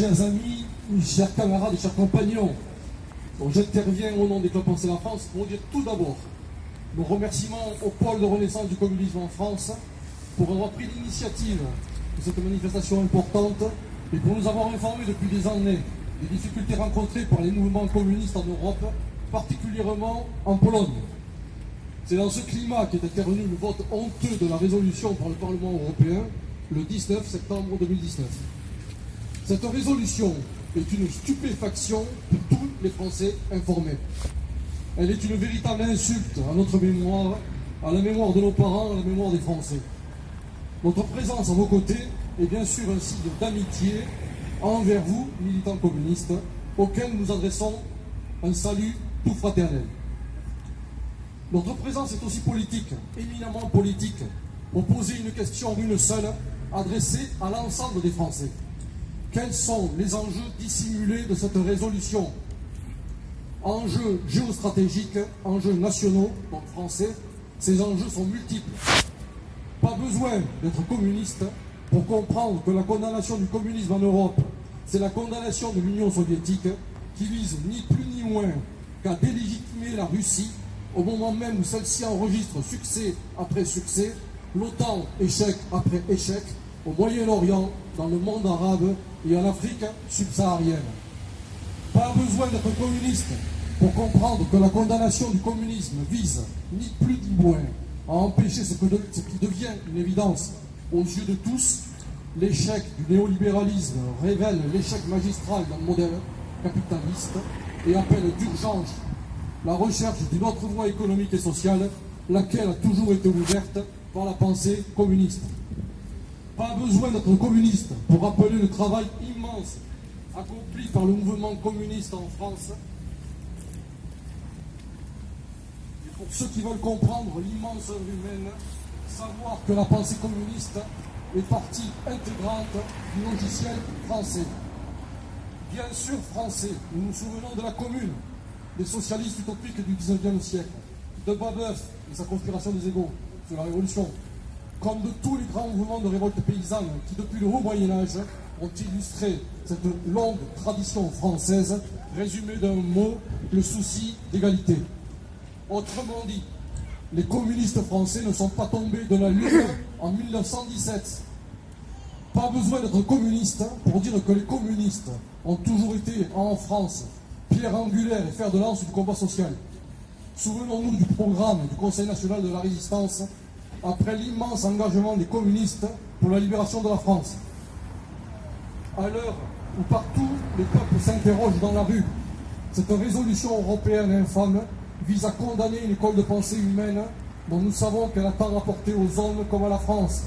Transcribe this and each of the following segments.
chers amis, chers camarades et chers compagnons, j'interviens au nom des clubs Penser la France pour dire tout d'abord nos remerciements au pôle de renaissance du communisme en France pour avoir pris l'initiative de cette manifestation importante et pour nous avoir informés depuis des années des difficultés rencontrées par les mouvements communistes en Europe, particulièrement en Pologne. C'est dans ce climat qu'est intervenu le vote honteux de la résolution par le Parlement européen le 19 septembre 2019. Cette résolution est une stupéfaction pour tous les Français informés. Elle est une véritable insulte à notre mémoire, à la mémoire de nos parents, à la mémoire des Français. Notre présence à vos côtés est bien sûr un signe d'amitié envers vous, militants communistes, auxquels nous adressons un salut tout fraternel. Notre présence est aussi politique, éminemment politique, pour poser une question, une seule, adressée à l'ensemble des Français. Quels sont les enjeux dissimulés de cette résolution? Enjeux géostratégiques, enjeux nationaux, donc français, ces enjeux sont multiples. Pas besoin d'être communiste pour comprendre que la condamnation du communisme en Europe, c'est la condamnation de l'Union soviétique qui vise ni plus ni moins qu'à délégitimer la Russie au moment même où celle-ci enregistre succès après succès, l'OTAN échec après échec, au Moyen-Orient, dans le monde arabe et en Afrique subsaharienne. Pas besoin d'être communiste pour comprendre que la condamnation du communisme vise, ni plus ni moins, à empêcher ce qui devient une évidence aux yeux de tous. L'échec du néolibéralisme révèle l'échec magistral d'un modèle capitaliste et appelle d'urgence la recherche d'une autre voie économique et sociale, laquelle a toujours été ouverte par la pensée communiste. Pas besoin d'être communiste pour rappeler le travail immense accompli par le mouvement communiste en France. Et pour ceux qui veulent comprendre l'immense œuvre humaine, savoir que la pensée communiste est partie intégrante du logiciel français. Bien sûr français, nous nous souvenons de la Commune, des socialistes utopiques du XIXe siècle, de Babeuf et sa conspiration des égaux sur la Révolution, comme de tous les grands mouvements de révolte paysanne qui, depuis le haut Moyen-Âge, ont illustré cette longue tradition française, résumée d'un mot, le souci d'égalité. Autrement dit, les communistes français ne sont pas tombés de la lune en 1917. Pas besoin d'être communiste pour dire que les communistes ont toujours été en France pierre angulaire et fer de lance du combat social. Souvenons-nous du programme du Conseil national de la résistance après l'immense engagement des communistes pour la libération de la France. À l'heure où partout les peuples s'interrogent dans la rue, cette résolution européenne infâme vise à condamner une école de pensée humaine dont nous savons qu'elle a tant rapporté aux hommes comme à la France.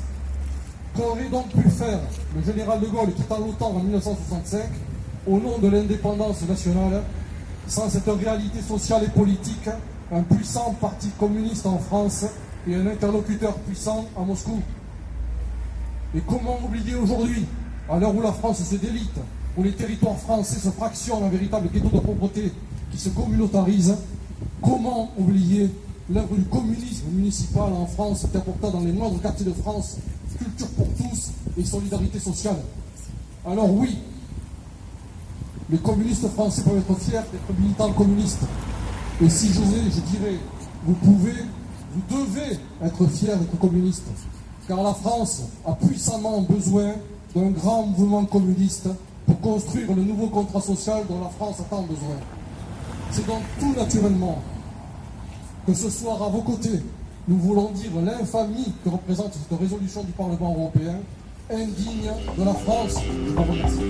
Qu'aurait donc pu faire le général de Gaulle quittant l'OTAN en 1965 au nom de l'indépendance nationale, sans cette réalité sociale et politique, un puissant parti communiste en France et un interlocuteur puissant à Moscou? Et comment oublier aujourd'hui, à l'heure où la France se délite, où les territoires français se fractionnent en véritable ghetto de pauvreté qui se communautarise, comment oublier l'œuvre du communisme municipal en France qui apporta dans les moindres quartiers de France culture pour tous et solidarité sociale? Alors oui, les communistes français peuvent être fiers d'être militants communistes. Et si j'osais, je dirais, vous devez être fiers d'être communistes. Car la France a puissamment besoin d'un grand mouvement communiste pour construire le nouveau contrat social dont la France a tant besoin. C'est donc tout naturellement que ce soir, à vos côtés, nous voulons dire l'infamie que représente cette résolution du Parlement européen, indigne de la France. Je vous remercie.